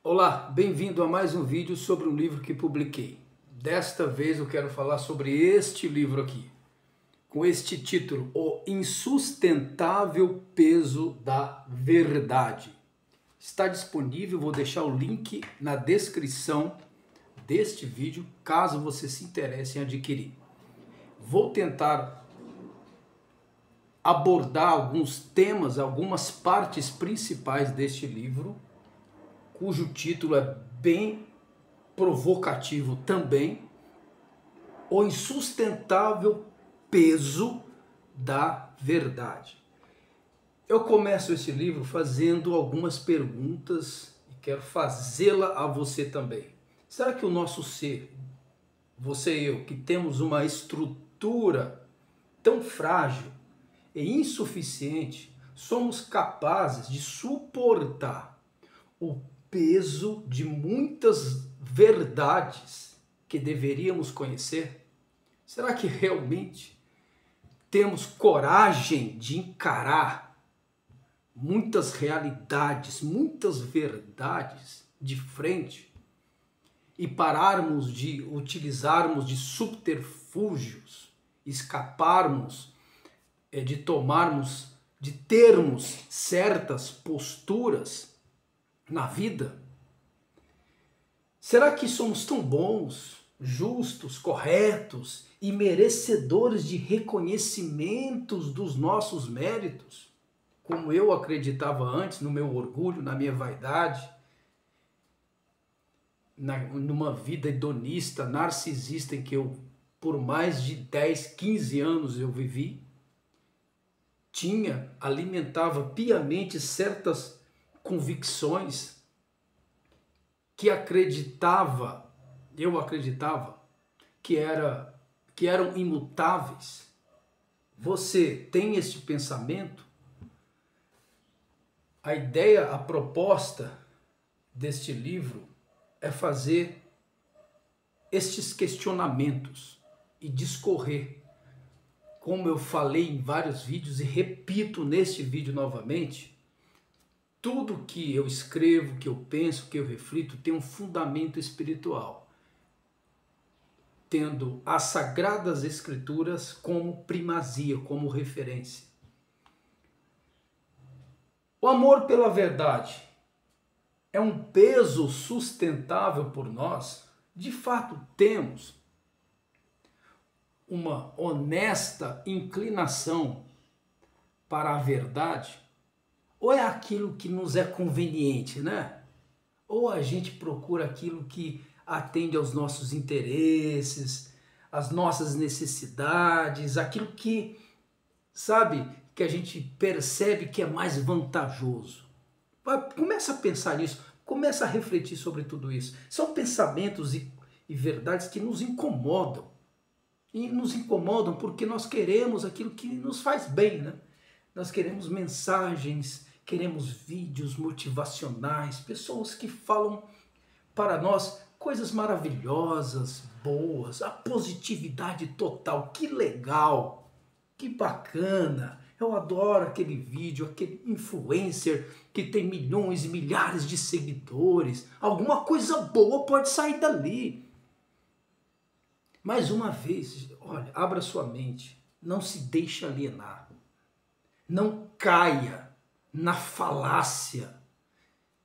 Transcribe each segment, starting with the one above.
Olá, bem-vindo a mais um vídeo sobre um livro que publiquei. Desta vez eu quero falar sobre este livro aqui, com este título, O Insustentável Peso da Verdade. Está disponível, vou deixar o link na descrição deste vídeo, caso você se interesse em adquirir. Vou tentar abordar alguns temas, algumas partes principais deste livro, cujo título é bem provocativo também, O Insustentável Peso da Verdade. Eu começo esse livro fazendo algumas perguntas e quero fazê-la a você também. Será que o nosso ser, você e eu, que temos uma estrutura tão frágil e insuficiente, somos capazes de suportar o peso de muitas verdades que deveríamos conhecer? Será que realmente temos coragem de encarar muitas realidades, muitas verdades de frente e pararmos de utilizarmos de subterfúgios, escaparmos de termos certas posturas na vida? Será que somos tão bons, justos, corretos e merecedores de reconhecimentos dos nossos méritos, como eu acreditava antes, no meu orgulho, na minha vaidade, numa vida hedonista, narcisista, em que eu, por mais de 10, 15 anos eu vivi, alimentava piamente certas convicções que eu acreditava que eram imutáveis. Você tem este pensamento? A proposta deste livro é fazer estes questionamentos e discorrer. Como eu falei em vários vídeos e repito neste vídeo novamente, tudo que eu escrevo, que eu penso, que eu reflito tem um fundamento espiritual, tendo as Sagradas Escrituras como primazia, como referência. O amor pela verdade é um peso sustentável por nós? De fato, temos uma honesta inclinação para a verdade? Ou é aquilo que nos é conveniente, né? Ou a gente procura aquilo que atende aos nossos interesses, às nossas necessidades, aquilo que, sabe, que a gente percebe que é mais vantajoso. Começa a pensar nisso, começa a refletir sobre tudo isso. São pensamentos e verdades que nos incomodam. E nos incomodam porque nós queremos aquilo que nos faz bem, né? Nós queremos mensagens, queremos vídeos motivacionais, pessoas que falam para nós coisas maravilhosas, boas, a positividade total. Que legal, que bacana. Eu adoro aquele vídeo, aquele influencer que tem milhões e milhares de seguidores. Alguma coisa boa pode sair dali. Mais uma vez, olha, abra sua mente, não se deixe alienar. Não caia na falácia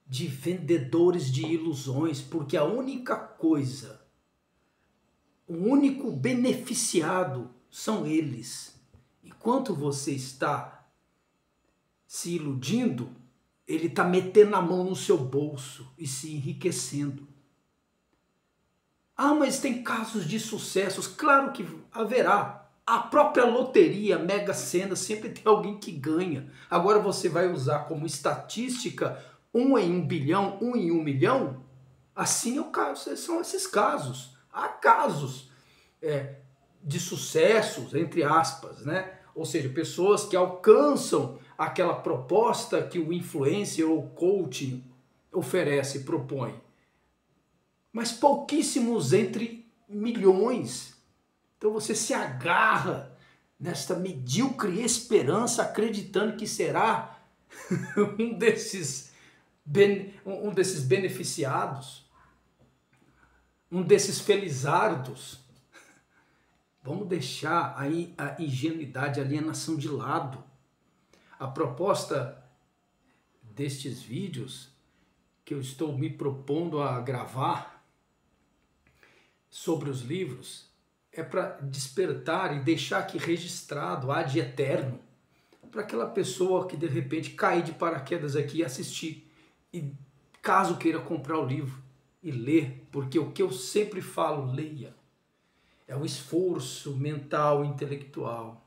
de vendedores de ilusões, porque a única coisa, o único beneficiado são eles. Enquanto você está se iludindo, ele está metendo a mão no seu bolso e se enriquecendo. Ah, mas tem casos de sucessos, claro que haverá. A própria loteria, Mega Sena, sempre tem alguém que ganha. Agora você vai usar como estatística 1 em 1 bilhão, 1 em 1 milhão? Assim são esses casos. Há casos de sucessos, entre aspas, né? Ou seja, pessoas que alcançam aquela proposta que o influencer ou coaching oferece, propõe. Mas pouquíssimos entre milhões. Então você se agarra nesta medíocre esperança, acreditando que será um desses um desses beneficiados, um desses felizardos. Vamos deixar aí a ingenuidade, a alienação de lado. A proposta destes vídeos que eu estou me propondo a gravar sobre os livros é para despertar e deixar aqui registrado ad eterno para aquela pessoa que de repente cair de paraquedas aqui e assistir, e caso queira comprar o livro e ler, porque o que eu sempre falo, leia. É um esforço mental e intelectual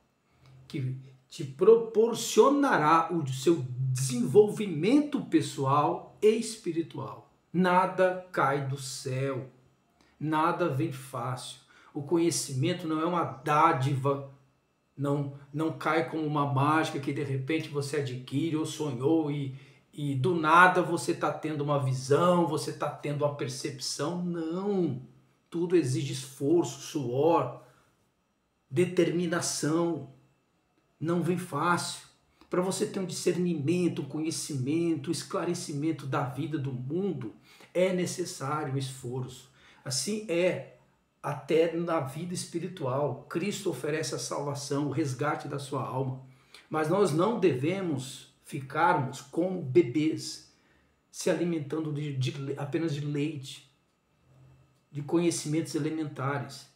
que te proporcionará o seu desenvolvimento pessoal e espiritual. Nada cai do céu, nada vem fácil. O conhecimento não é uma dádiva, não cai como uma mágica que de repente você adquire ou sonhou e do nada você está tendo uma visão, você está tendo uma percepção. Não, tudo exige esforço, suor, determinação. Não vem fácil. Para você ter um discernimento, um conhecimento, um esclarecimento da vida, do mundo, é necessário um esforço. Assim é até na vida espiritual. Cristo oferece a salvação, o resgate da sua alma. Mas nós não devemos ficarmos como bebês, se alimentando apenas de leite, de conhecimentos elementares.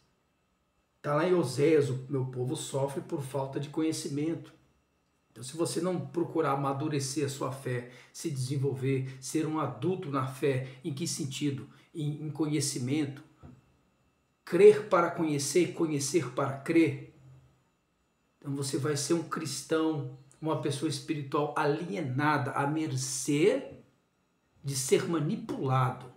Está lá em Oséias, o meu povo sofre por falta de conhecimento. Então, se você não procurar amadurecer a sua fé, se desenvolver, ser um adulto na fé, em que sentido? Em conhecimento. Crer para conhecer e conhecer para crer. Então, você vai ser um cristão, uma pessoa espiritual alienada, à mercê de ser manipulado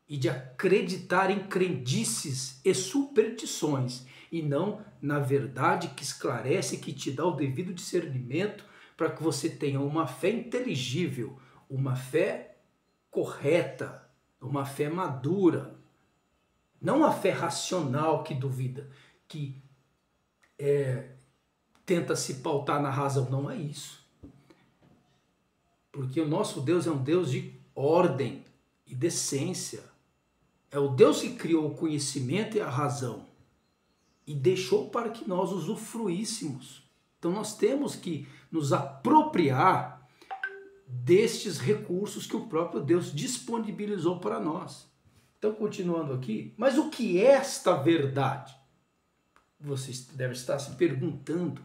e de acreditar em crendices e superstições, e não na verdade que esclarece, que te dá o devido discernimento para que você tenha uma fé inteligível, uma fé correta, uma fé madura, não uma fé racional que duvida, que tenta se pautar na razão. Não é isso. Porque o nosso Deus é um Deus de ordem e decência. É o Deus que criou o conhecimento e a razão e deixou para que nós usufruíssemos. Então nós temos que nos apropriar destes recursos que o próprio Deus disponibilizou para nós. Então, continuando aqui, mas o que é esta verdade? Você deve estar se perguntando.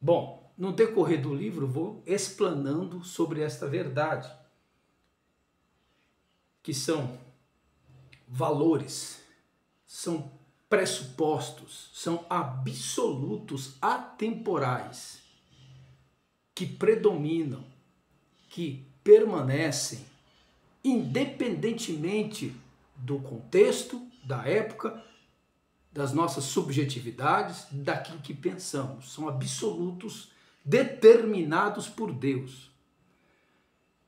Bom, no decorrer do livro vou explanando sobre esta verdade, que são valores, são pressupostos, são absolutos atemporais, que predominam, que permanecem, independentemente do contexto, da época, das nossas subjetividades, daquilo que pensamos. São absolutos, determinados por Deus.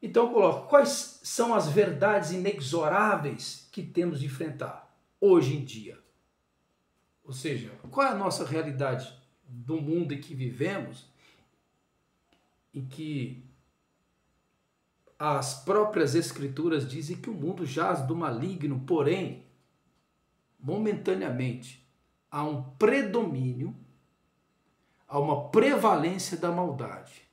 Então eu coloco, quais são as verdades inexoráveis que temos de enfrentar hoje em dia? Ou seja, qual é a nossa realidade do mundo em que vivemos, em que as próprias escrituras dizem que o mundo jaz do maligno, porém, momentaneamente, há um predomínio, há uma prevalência da maldade.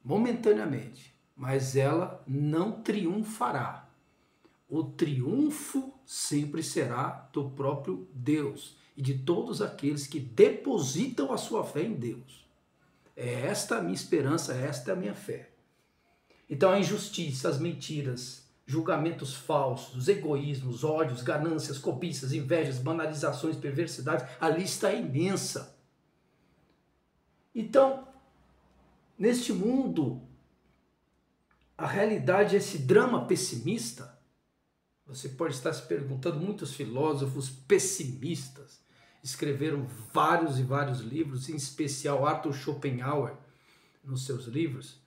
Momentaneamente, mas ela não triunfará. O triunfo sempre será do próprio Deus e de todos aqueles que depositam a sua fé em Deus. É esta a minha esperança, esta é a minha fé. Então a injustiça, as mentiras, julgamentos falsos, egoísmos, ódios, ganâncias, cobiças, invejas, banalizações, perversidades, a lista é imensa. Então, neste mundo, a realidade é esse drama pessimista. Você pode estar se perguntando, muitos filósofos pessimistas escreveram vários e vários livros, em especial Arthur Schopenhauer, nos seus livros,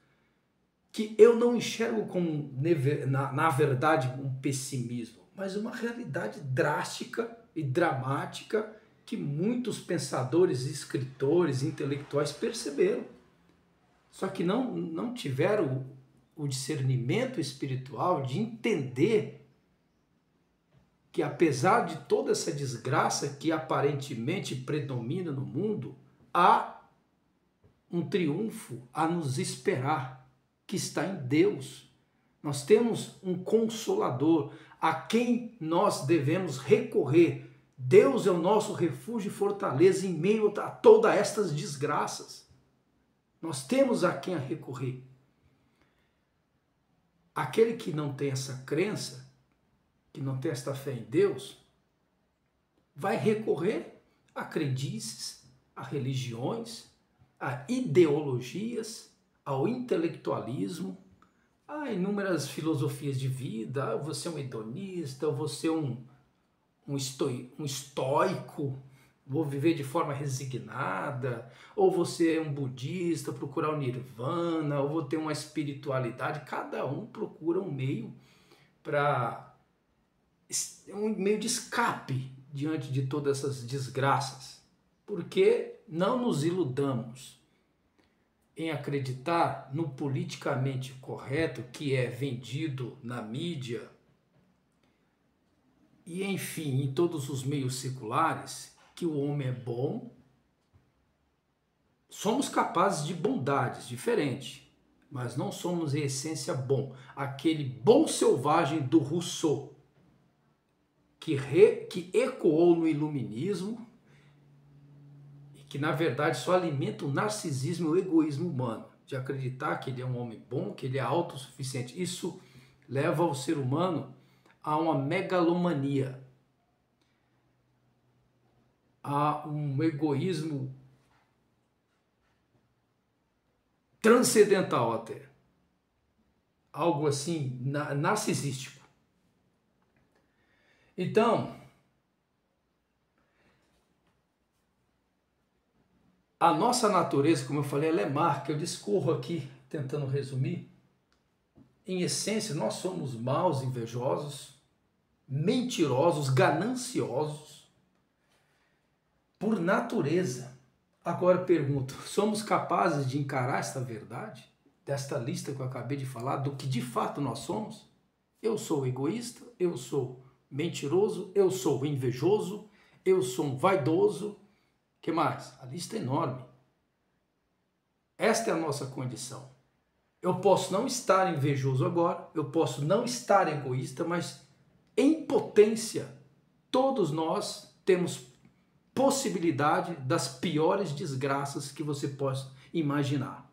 que eu não enxergo como, na verdade, um pessimismo, mas uma realidade drástica e dramática que muitos pensadores, escritores, intelectuais perceberam. Só que não tiveram o discernimento espiritual de entender que, apesar de toda essa desgraça que aparentemente predomina no mundo, há um triunfo a nos esperar, que está em Deus. Nós temos um Consolador a quem nós devemos recorrer. Deus é o nosso refúgio e fortaleza em meio a todas estas desgraças. Nós temos a quem recorrer. Aquele que não tem essa crença, que não tem esta fé em Deus, vai recorrer a crendices, a religiões, a ideologias, ao intelectualismo, a inúmeras filosofias de vida. Você é um hedonista, você é um estoico, vou viver de forma resignada, ou você é um budista, procurar o nirvana, ou vou ter uma espiritualidade. Cada um procura um meio de escape diante de todas essas desgraças. Porque não nos iludamos em acreditar no politicamente correto que é vendido na mídia e, enfim, em todos os meios seculares, que o homem é bom. Somos capazes de bondades diferentes, mas não somos em essência bom. Aquele bom selvagem do Rousseau, que ecoou no iluminismo e que, na verdade, só alimenta o narcisismo e o egoísmo humano, de acreditar que ele é um homem bom, que ele é autossuficiente. Isso leva o ser humano a uma megalomania, a um egoísmo transcendental até, algo assim narcisístico. Então, a nossa natureza, como eu falei, ela é má, que eu discorro aqui tentando resumir. Em essência, nós somos maus, invejosos, mentirosos, gananciosos, por natureza. Agora pergunto, somos capazes de encarar esta verdade, desta lista que eu acabei de falar, do que de fato nós somos? Eu sou egoísta, eu sou mentiroso, eu sou invejoso, eu sou um vaidoso. O que mais? A lista é enorme. Esta é a nossa condição. Eu posso não estar invejoso agora, eu posso não estar egoísta, mas em potência, todos nós temos possibilidade das piores desgraças que você possa imaginar.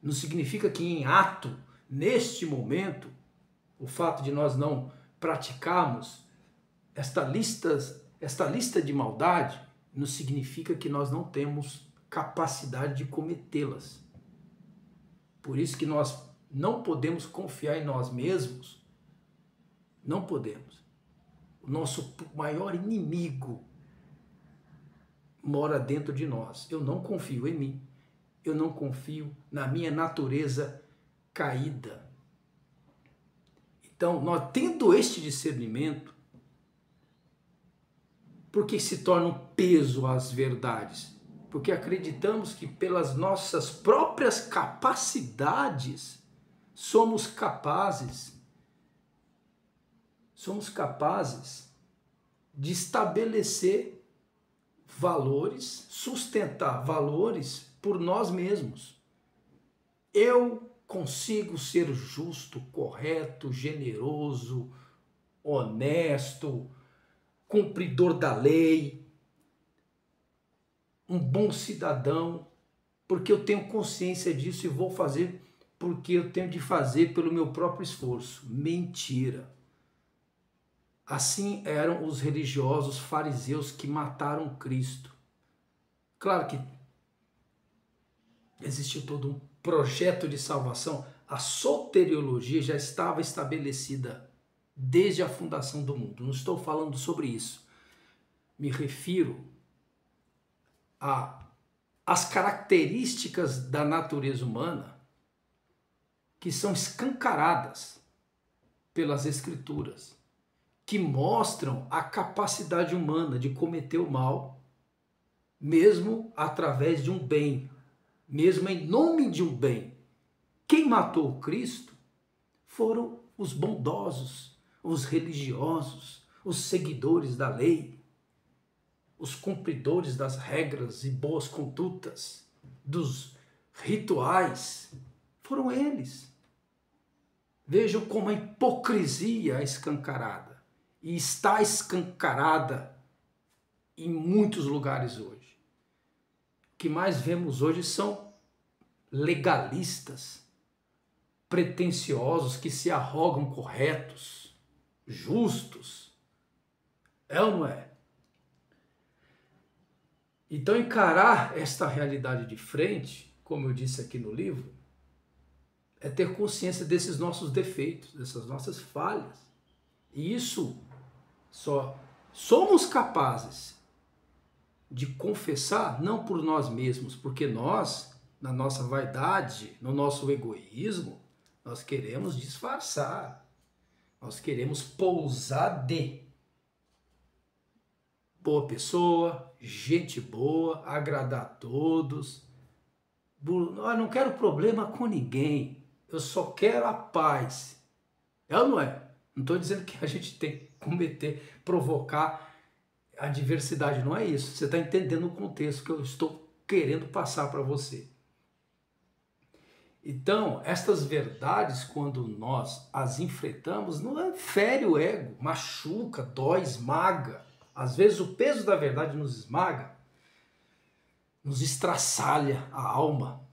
Não significa que em ato, neste momento, o fato de nós não praticarmos esta lista de maldade, não significa que nós não temos capacidade de cometê-las. Por isso que nós não podemos confiar em nós mesmos. Não podemos. O nosso maior inimigo mora dentro de nós. Eu não confio em mim. Eu não confio na minha natureza caída. Então, nós tendo este discernimento, porque se torna um peso às verdades? Porque acreditamos que pelas nossas próprias capacidades somos capazes de estabelecer valores, sustentar valores por nós mesmos. Eu consigo ser justo, correto, generoso, honesto, cumpridor da lei, um bom cidadão, porque eu tenho consciência disso e vou fazer porque eu tenho de fazer pelo meu próprio esforço. Mentira. Assim eram os religiosos fariseus que mataram Cristo. Claro que existiu todo um projeto de salvação. A soteriologia já estava estabelecida desde a fundação do mundo. Não estou falando sobre isso. Me refiro às características da natureza humana que são escancaradas pelas Escrituras, que mostram a capacidade humana de cometer o mal, mesmo através de um bem. mesmo em nome de um bem. Quem matou o Cristo foram os bondosos, os religiosos, os seguidores da lei, os cumpridores das regras e boas condutas, dos rituais. Foram eles. Vejam como a hipocrisia é escancarada. E está escancarada em muitos lugares hoje. O que mais vemos hoje são legalistas, pretensiosos, que se arrogam corretos, justos. É ou não é? Então, encarar esta realidade de frente, como eu disse aqui no livro, é ter consciência desses nossos defeitos, dessas nossas falhas. E isso só somos capazes de confessar, não por nós mesmos, porque nós, na nossa vaidade, no nosso egoísmo, nós queremos disfarçar, nós queremos pousar de boa pessoa, gente boa, agradar a todos. Eu não quero problema com ninguém, eu só quero a paz. É ou não é? Não estou dizendo que a gente tem que cometer, provocar a adversidade, não é isso. Você está entendendo o contexto que eu estou querendo passar para você. Então, estas verdades, quando nós as enfrentamos, não fere o ego, machuca, dói, esmaga. Às vezes o peso da verdade nos esmaga, nos estraçalha a alma.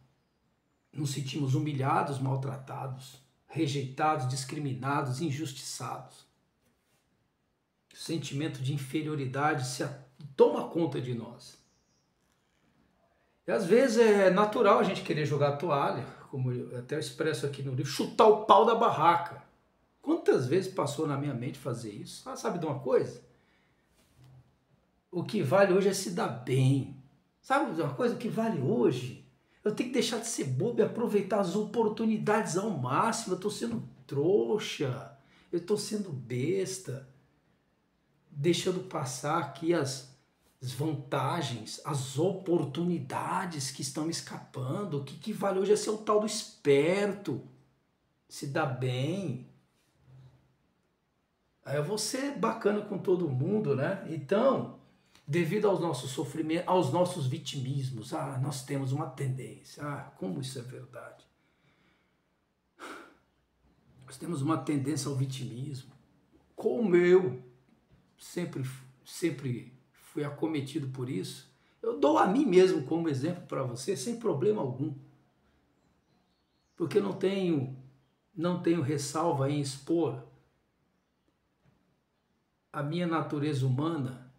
Nos sentimos humilhados, maltratados, rejeitados, discriminados, injustiçados. O sentimento de inferioridade toma conta de nós. E às vezes é natural a gente querer jogar a toalha, como eu até expresso aqui no livro, chutar o pau da barraca. Quantas vezes passou na minha mente fazer isso? Ah, sabe de uma coisa? O que vale hoje é se dar bem. Sabe de uma coisa? O que vale hoje? Eu tenho que deixar de ser bobo e aproveitar as oportunidades ao máximo. Eu estou sendo trouxa, eu estou sendo besta, deixando passar aqui as vantagens, as oportunidades que estão me escapando. O que vale hoje é ser o tal do esperto, se dar bem. Aí eu vou ser bacana com todo mundo, né? Então, devido aos nossos sofrimentos, aos nossos vitimismos, nós temos uma tendência. Como isso é verdade? Nós temos uma tendência ao vitimismo. Como eu sempre fui acometido por isso, eu dou a mim mesmo como exemplo para você, sem problema algum. Porque não tenho ressalva em expor a minha natureza humana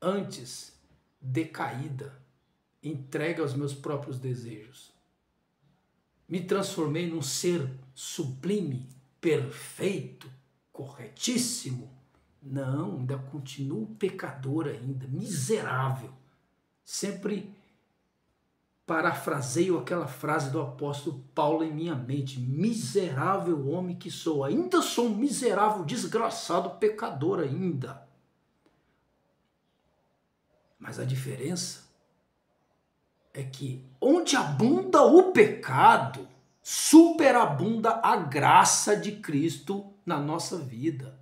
antes decaída, entregue aos meus próprios desejos. Me transformei num ser sublime, perfeito, corretíssimo. Não, ainda continuo pecador ainda, miserável. Sempre parafraseio aquela frase do apóstolo Paulo em minha mente: miserável homem que sou, ainda sou um miserável, desgraçado pecador ainda. Mas a diferença é que onde abunda o pecado, superabunda a graça de Cristo na nossa vida.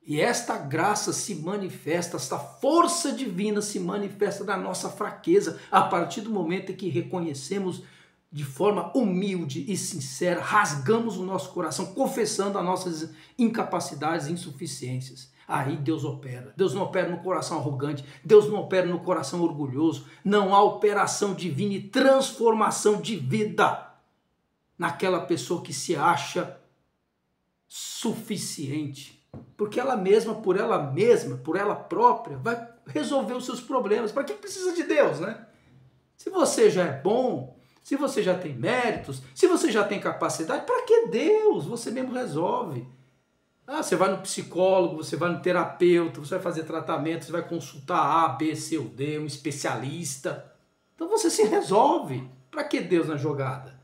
E esta graça se manifesta, esta força divina se manifesta na nossa fraqueza, a partir do momento em que reconhecemos de forma humilde e sincera, rasgamos o nosso coração, confessando as nossas incapacidades e insuficiências. Aí Deus opera. Deus não opera no coração arrogante, Deus não opera no coração orgulhoso. Não há operação divina e transformação de vida naquela pessoa que se acha suficiente. Porque ela mesma, por ela própria, vai resolver os seus problemas. Para que precisa de Deus, né? Se você já é bom, se você já tem méritos, se você já tem capacidade, para que Deus? Você mesmo resolve. Você vai no psicólogo, você vai no terapeuta, você vai fazer tratamento, você vai consultar A, B, C ou D, um especialista. Então você se resolve. Para que Deus na jogada?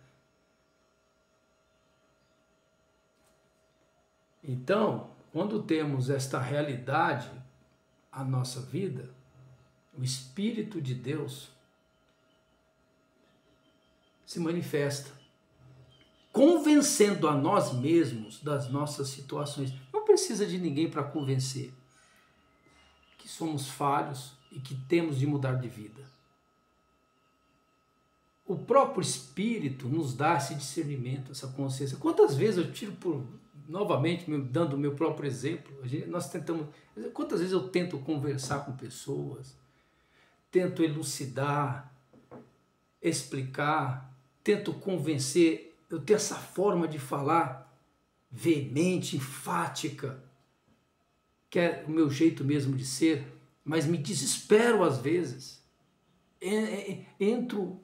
Então, quando temos esta realidade à nossa vida, o Espírito de Deus se manifesta, convencendo a nós mesmos das nossas situações. Não precisa de ninguém para convencer que somos falhos e que temos de mudar de vida. O próprio Espírito nos dá esse discernimento, essa consciência. Quantas vezes eu tiro novamente, dando o meu próprio exemplo, quantas vezes eu tento conversar com pessoas, tento elucidar, explicar, tento convencer, eu tenho essa forma de falar veemente, enfática, que é o meu jeito mesmo de ser, mas me desespero às vezes, entro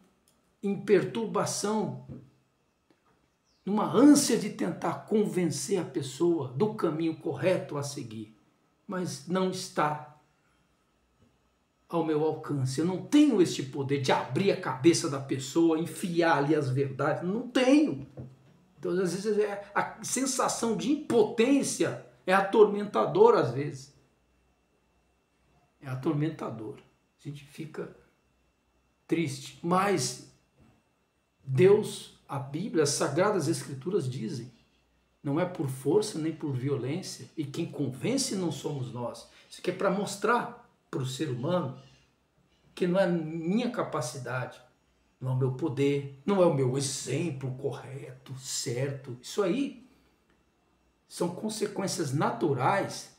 em perturbação, numa ânsia de tentar convencer a pessoa do caminho correto a seguir, mas não está ao meu alcance. Eu não tenho este poder de abrir a cabeça da pessoa, enfiar ali as verdades, não tenho. Então, às vezes, a sensação de impotência é atormentadora, às vezes. É atormentador. A gente fica triste, mas Deus, a Bíblia, as Sagradas Escrituras dizem, não é por força nem por violência, e quem convence não somos nós. Isso aqui é para mostrar para o ser humano que não é minha capacidade, não é o meu poder, não é o meu exemplo correto, certo. Isso aí são consequências naturais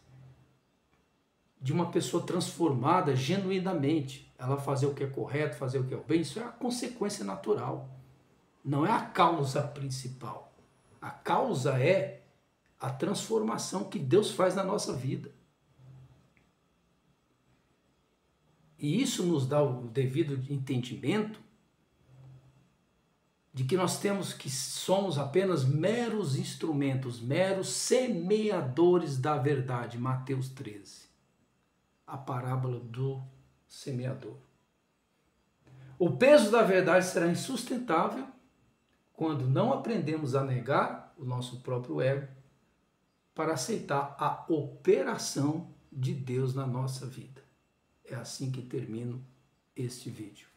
de uma pessoa transformada genuinamente. Ela fazer o que é correto, fazer o que é o bem, isso é a consequência natural. Não é a causa principal. A causa é a transformação que Deus faz na nossa vida. E isso nos dá o devido entendimento de que somos apenas meros instrumentos, meros semeadores da verdade. Mateus 13. A parábola do semeador. O peso da verdade será insustentável quando não aprendemos a negar o nosso próprio ego para aceitar a operação de Deus na nossa vida. É assim que termino este vídeo.